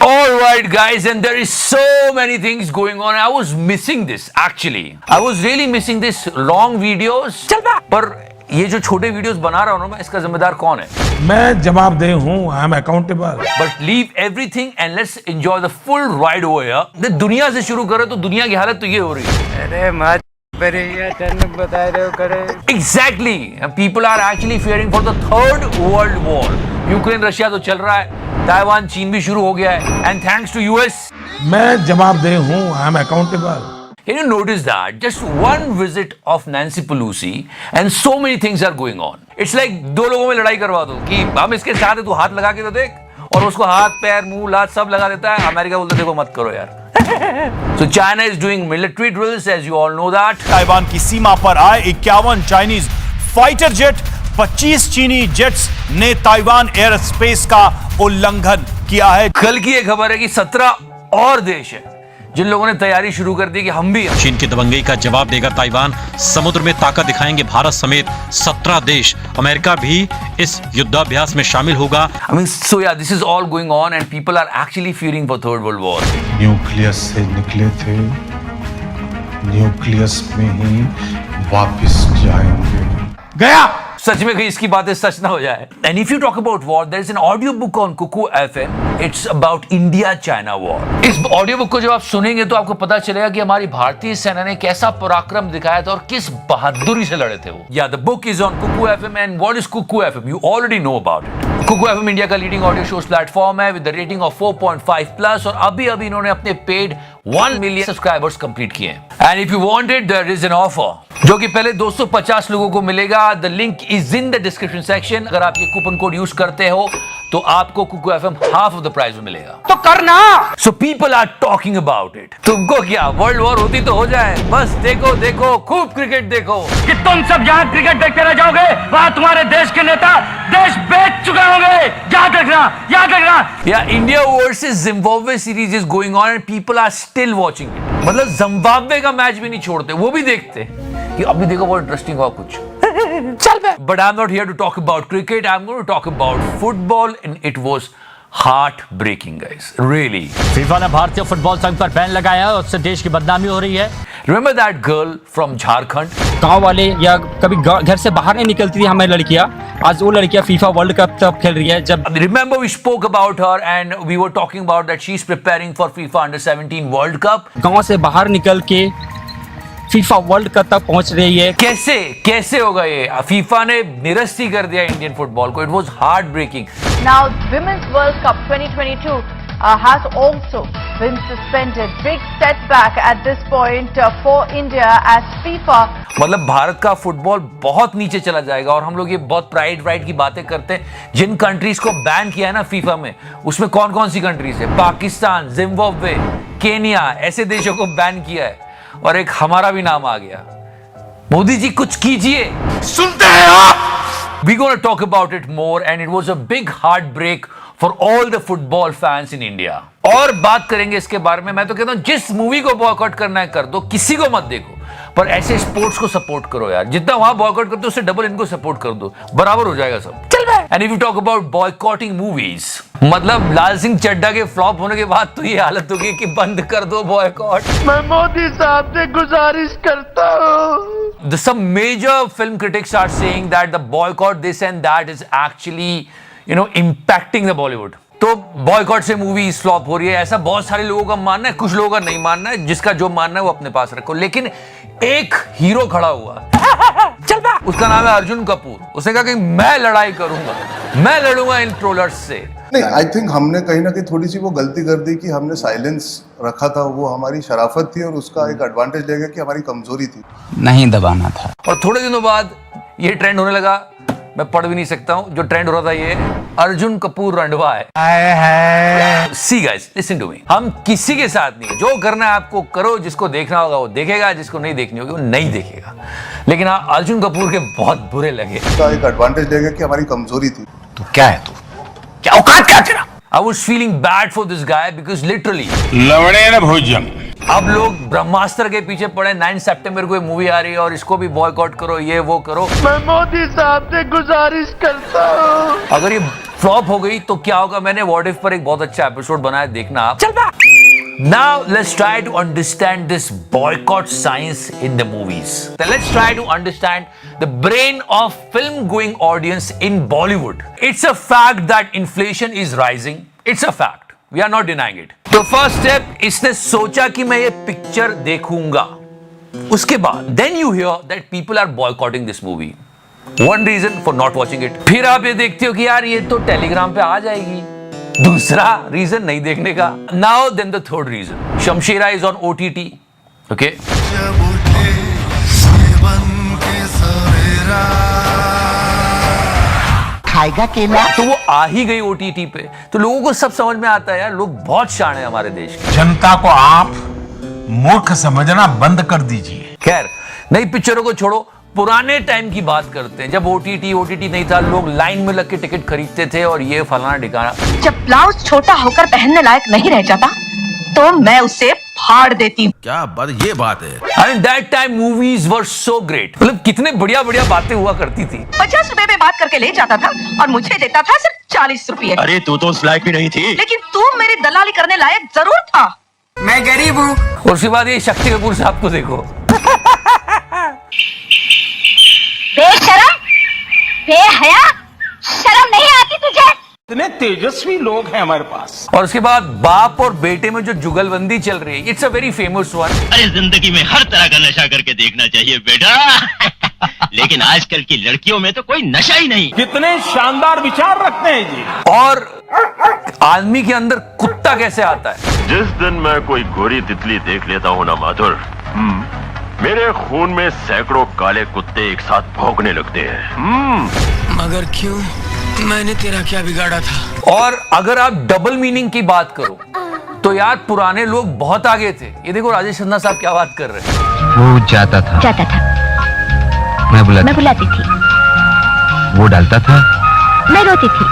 Alright guys, and there is so many things going on. I was missing this actually. I was really missing this long videos. पर ये जो छोटे videos बना रहा हूँ ना मैं, इसका जिम्मेदार कौन है? मैं जवाबदेह हूँ, I am accountable. But leave everything and let's enjoy the full ride over here. दुनिया से शुरू करें तो दुनिया की हालत तो ये हो रही है। अरे मत बता रहे हो करे। Exactly. People are actually fearing for the third world war. Ukraine Russia तो चल रहा है, ताइवान चीन भी शुरू हो गया है, and thanks to US. मैं जवाबदेह हूँ, I am accountable. Can you notice that just one visit of Nancy Pelosi and so many things are going on? It's like दो लोगों में लड़ाई करवा दो कि हम इसके साथ है, तू हाथ लगा के तो देख, और उसको हाथ पैर मुंह लात सब लगा देता है। अमेरिका बोलता है देखो मत करो यार। So China is doing military drills, as you all know that. Taiwan की सीमा पर आए 51 चाइनीज फाइटर जेट, 25 चीनी जेट्स ने ताइवान एयर स्पेस का उल्लंघन किया है। कल की एक खबर है कि 17 और देश है जिन लोगों ने तैयारी शुरू कर दी कि हम भी। चीन की दबंगई का जवाब देगा ताइवान, समुद्र में ताकत दिखाएंगे भारत समेत 17 देश, अमेरिका भी इस युद्धाभ्यास में शामिल होगा। I mean, so yeah, this is all going on and people are actually fearing for third world war. Nucleus से निकले थे, न्यूक्लियस में ही वापस जाएंगे। गया। सच में कहीं इसकी बातें सच ना हो जाए। And if you talk about war, there is an audio book on Kuku FM. It's about India-China war. इस ऑडियो बुक को जब आप सुनेंगे तो आपको पता चलेगा कि हमारी भारतीय सेना ने कैसा पराक्रम दिखाया था और किस बहादुरी से लड़े थे वो। Yeah, the book is on Kuku FM and what is Kuku FM? You already know about it. Kuku FM India का लीडिंग ऑडियो शोज प्लेटफॉर्म है with the rating of 4.5 plus और अभी इन्होंने अपने पेड 1 मिलियन सब्सक्राइबर्स कंप्लीट किए हैं। And if you want it there is an offer जो कि पहले 250 लोगों को मिलेगा। The link is in the description section. अगर आप ये कूपन कोड यूज करते हो तो आपको Kuku FM half of the price में मिलेगा। तो करना। So people are talking about it. तुमको क्या वर्ल्ड वॉर होती तो हो जाए, बस देखो देखो खूब क्रिकेट देखो। कि तुम सब जहाँ क्रिकेट देखते रह जाओगे वहाँ तुम्हारे देश के नेता देश बेच चुके होंगे। याद रखना। या India versus Zimbabwe series is going on and people are still watching it. मतलब जिम्बाब्वे का मैच भी नहीं छोड़ते, वो भी देखते कि अभी देखो बहुत इंटरेस्टिंग हुआ कुछ। चल बे। But I'm not here to talk about cricket. I'm going to talk about football, and it was heartbreaking, guys. Really. FIFA ने भारतीय फुटबॉल संघ पर बैन लगाया है, उससे देश की बदनामी हो रही है। Remember that girl from Jharkhand? गांव वाले या कभी घर से बाहर नहीं निकलती थी हमारी लड़कियां, आज वो लड़कियां फीफा वर्ल्ड कप तब खेल रही है। जब Remember we spoke about her and we were talking about that she's preparing for FIFA Under-17 World Cup. गांव से बाहर निकल के फीफा वर्ल्ड कप तक पहुंच रही है। कैसे होगा ये? फीफा ने निरस्त ही कर दिया इंडियन फुटबॉल को। It was heartbreaking. Now Women's World Cup 2022 has also been suspended. Big setback at this point for India as FIFA. मतलब भारत का फुटबॉल बहुत नीचे चला जाएगा और हम लोग ये बहुत प्राइड की बातें करते हैं। जिन कंट्रीज को बैन किया है ना फीफा में, उसमें कौन सी कंट्रीज है? पाकिस्तान, जिम्बाब्वे, केनिया, ऐसे देशों को बैन किया है और एक हमारा भी नाम आ गया। मोदी जी कुछ कीजिए। सुनते हैं आप? We're going to talk about it more and it was a big heartbreak for all the football fans in India. और बात करेंगे इसके बारे में। मैं तो कहता हूं जिस मूवी को बॉयकॉट करना है कर दो, किसी को मत देखो, पर ऐसे स्पोर्ट्स को सपोर्ट करो यार। जितना वहां बॉयकॉट करते हो उससे डबल इनको सपोर्ट कर दो, बराबर हो जाएगा सब। चल भाई। And if you talk about boycotting movies, मतलब लाल सिंह चड्ढा के फ्लॉप होने के बाद तो ये हालत होगी कि बंद कर दो बॉयकॉट। मैं मोदी साहब से गुजारिश करता हूँ। Some major film critics are saying that the boycott this and that is actually, impacting the Bollywood. तो बॉयकॉट से मूवी फ्लॉप हो रही है, ऐसा बहुत सारे लोगों का मानना है। कुछ लोगों का नहीं मानना है, जिसका जो मानना है वो अपने पास रखो। लेकिन एक हीरो खड़ा हुआ चल बा, उसका नाम है अर्जुन कपूर। उसने कहा कि मैं लड़ाई करूंगा, मैं लड़ूंगा इन ट्रोलर्स से। नहीं, आई थिंक हमने कहीं ना कहीं थोड़ी सी वो गलती कर दी कि हमने साइलेंस रखा था। वो हमारी शराफत थी और उसका एक एडवांटेज ले गया कि हमारी कमजोरी थी, नहीं दबाना था। और थोड़े दिनों बाद ये ट्रेंड होने लगा, मैं पढ़ भी नहीं सकता हूं। जो ट्रेंड हो रहा था ये अर्जुन कपूर रंडवा है। See guys, listen to me. हम किसी के साथ नहीं, जो करना है आपको करो। जिसको देखना होगा वो देखेगा, जिसको नहीं देखनी होगी वो नहीं देखेगा। लेकिन हाँ, अर्जुन कपूर के बहुत बुरे लगे। उसका एक एडवांटेज ले गया कि हमारी कमजोरी थी। तो क्या है तू? क्या औकात क्या तेरा? I was feeling bad for this guy because literally लवणे न भोजन। अब लोग ब्रह्मास्त्र के पीछे पड़े। 9 सितंबर को मूवी आ रही है और इसको भी बॉयकॉट करो, ये वो करो। मैं मोदी साहब से गुजारिश करता हूँ। अगर ये फ्लॉप हो गई तो क्या होगा? मैंने व्हाट इफ पर एक बहुत अच्छा एपिसोड बनाया, देखना आप। चल बा। Now let's try to understand this boycott science in the movies. Then let's try to understand the brain of film-going audience in Bollywood. It's a fact that inflation is rising. It's a fact. We are not denying it. तो first step, इसने सोचा कि मैं ये picture देखूंगा। उसके बाद then you hear that people are boycotting this movie. One reason for not watching it. फिर आप ये देखते हो कि यार ये तो टेलीग्राम पे आ जाएगी। दूसरा रीजन नहीं देखने का। Now then the third reason, Shamshera is on OTT, okay. खाएगा केला तो वो आ ही गई OTT पे, तो लोगों को सब समझ में आता है यार, लोग बहुत शान है हमारे देश के। जनता को आप मूर्ख समझना बंद कर दीजिए। खैर, नई पिक्चरों को छोड़ो, पुराने टाइम की बात करते हैं, जब OTT नहीं था, लोग लाइन में लग के टिकट खरीदते थे और ये फलाना ठिकाना। जब ब्लाउज छोटा होकर पहनने लायक नहीं रह जाता तो मैं उसे फाड़ देती हूँ। क्या बात, ये बात है। I mean, that time movies were so great. मतलब कितने बढ़िया बढ़िया बातें हुआ करती थी। 50 रुपए में बात करके ले जाता था और मुझे देता था सिर्फ 40 रुपए। अरे तू तो उस लायक भी नहीं थी। लेकिन तू मेरी दलाली करने लायक जरूर था। मैं गरीब हूँ। और उसके बाद ये शक्ति कपूर साहब को देखो। बेशरम, बेहया, शर्म नहीं आती तुझे? इतने तेजस्वी लोग हैं हमारे पास। और उसके बाद बाप और बेटे में जो जुगलबंदी चल रही है, it's a very famous one. अरे जिंदगी में हर तरह का नशा करके देखना चाहिए बेटा। लेकिन आजकल की लड़कियों में तो कोई नशा ही नहीं। कितने शानदार विचार रखते हैं जी। और आदमी के अंदर कुत्ता कैसे आता है? जिस दिन मैं कोई गोरी तितली देख लेता हूँ ना माधुर, मेरे खून में सैकड़ों काले कुत्ते एक साथ भौंकने लगते हैं। मगर क्यों? मैंने तेरा क्या बिगाड़ा था? और अगर आप डबल मीनिंग की बात करो तो यार पुराने लोग बहुत आगे थे। ये देखो राजेश खन्ना साहब क्या बात कर रहे हैं। वो जाता था मैं बुलाती थी। वो डालता था मैं रोती थी।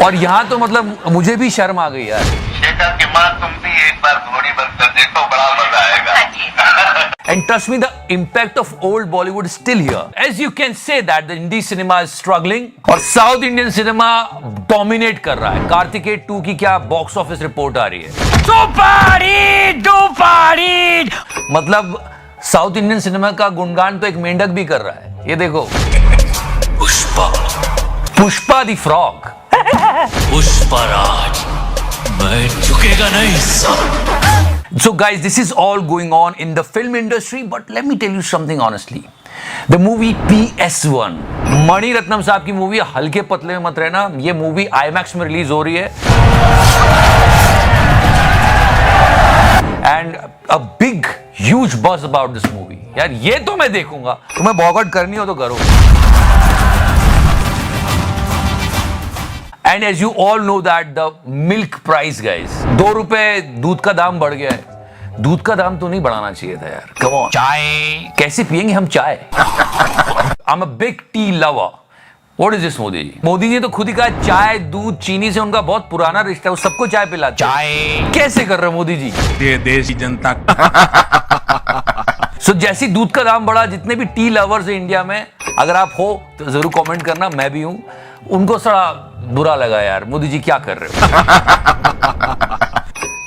और यहाँ तो मतलब मुझे भी शर्म आ गई यार। शेखर की माँ, तुम भी एक बार घोड़ी बनकर देखो, बड़ा मजा आएगा। And trust me, the impact of old Bollywood is still here. As you can say that the Hindi cinema is struggling और South Indian cinema dominate कर रहा है। कार्तिकेय 2 की क्या बॉक्स ऑफिस रिपोर्ट आ रही है? दुपारी। मतलब साउथ इंडियन सिनेमा का गुणगान तो एक मेंढक भी कर रहा है। ये देखो, पुष्पा द फ्रॉग। पुष्पराज, मैं झुकेगा नहीं sir. So guys, this is all going on in the film industry, but let me tell you something honestly. The movie PS1, Mani Ratnam साहब की मूवी, हल्के पतले में मत रहना। ये मूवी IMAX में रिलीज हो रही है and a big huge buzz about this movie. यार ये तो मैं देखूंगा। तुम्हें बॉयकॉट करनी हो तो करो। And as you all know that the milk price guys, 2 रुपए दूध का दाम बढ़ गया है। दूध का दाम तो नहीं बढ़ाना चाहिए था यार। Come on. चाय कैसे पियेंगे हम चाय? I'm a big tea lover. What is this Modi ji? Modi ji तो खुद ही कहा चाय, दूध, चीनी से उनका बहुत पुराना रिश्ता है, वो सबको चाय पिलाते। चाय कैसे कर रहे हो मोदी जी? ये देश की जनता। So, जैसी दूध का दाम बढ़ा, जितने भी टी लवर्स है इंडिया में, अगर आप हो तो जरूर कमेंट करना, मैं भी हूं। उनको थोड़ा बुरा लगा यार, मोदी जी क्या कर रहे हो।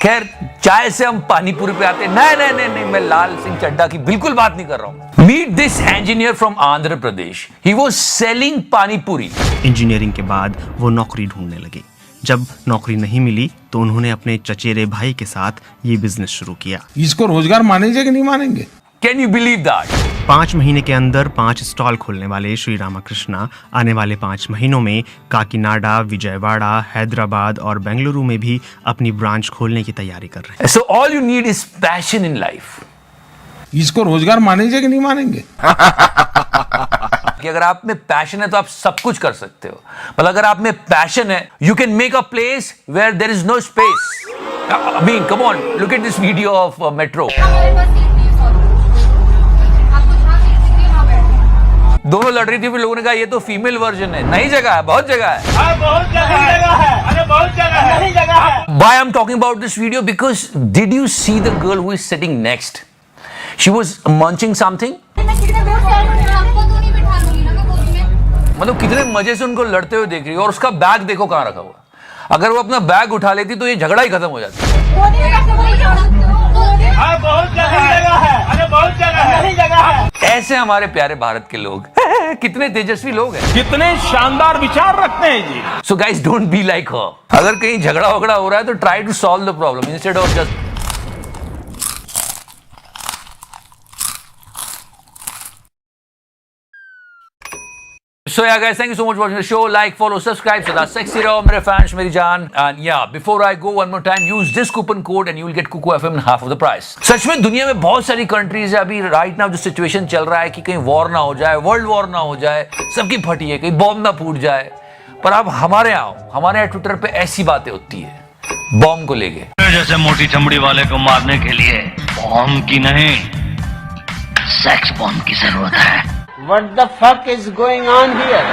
खैर, चाय से हम पानी पूरी पे आते हैं। नहीं, मैं लाल सिंह चड्ढा की बिल्कुल बात नहीं कर रहा हूं। Meet this engineer from Andhra Pradesh. He was selling pani puri. Engineering के बाद वो नौकरी ढूंढने लगे। जब नौकरी नहीं मिली तो उन्होंने अपने चचेरे भाई के साथ ये बिजनेस शुरू किया। इसको रोजगार मानेंगे कि नहीं मानेंगे? Can you believe that? 5 महीने के अंदर 5 स्टॉल खोलने वाले श्री रामाकृष्णा आने वाले 5 महीनों में काकीनाडा, विजयवाड़ा, हैदराबाद और बेंगलुरु में भी अपनी ब्रांच खोलने की तैयारी कर रहे हैं। So all you need is passion in life. इसको रोजगार मानेंगे कि नहीं मानेंगे? कि अगर आप में पैशन है तो आप सब कुछ कर सकते हो। मतलब अगर आप में पैशन है, you can make a place where there is no space. I mean, come on, look at this video of Metro. दोनों लड़ रही थी, फिर लोगों ने कहा ये तो फीमेल वर्जन है। नहीं जगह है, बहुत जगह है। बहुत जगह है। अरे बहुत जगह है। नहीं जगह है। Why I'm talking about this video? Because did you see the girl who is sitting next? She was munching something. मैं कितने दूर से आई हूं, आपको तो नहीं बिठा दूंगी ना। मतलब कितने मजे से उनको लड़ते हुए देख रही है, और उसका बैग देखो कहां रखा हुआ। अगर वो अपना बैग उठा लेती तो ये झगड़ा ही खत्म हो जाता। बहुत जगह है, अरे बहुत जगह है। ऐसे हमारे प्यारे भारत के लोग कितने तेजस्वी लोग हैं, कितने शानदार विचार रखते हैं जी। So guys don't be like her. अगर कहीं झगड़ा वगड़ा हो रहा है तो try to solve the problem instead of just. So yeah guys, thank you so much for watching the show. Like, follow, subscribe. So that's sexy raw, मेरे fans, मेरी जान. And yeah, before I go one more time, use this coupon code and you will get Kuku FM in half of the price. सच में दुनिया में बहुत सारी countries है अभी राइट नाउ जो सिचुएशन चल रहा है कि कहीं वॉर ना हो जाए, वर्ल्ड वॉर ना हो जाए, सबकी फटी है, कहीं बॉम्ब ना फूट जाए। पर अब हमारे यहाँ ट्विटर पे ऐसी बातें होती है बॉम्ब को लेके। जैसे मोटी चमड़ी वाले को मारने के लिए बॉम्ब की नहीं, सेक्स बॉम्ब की जरूरत है। What the fuck is going on here?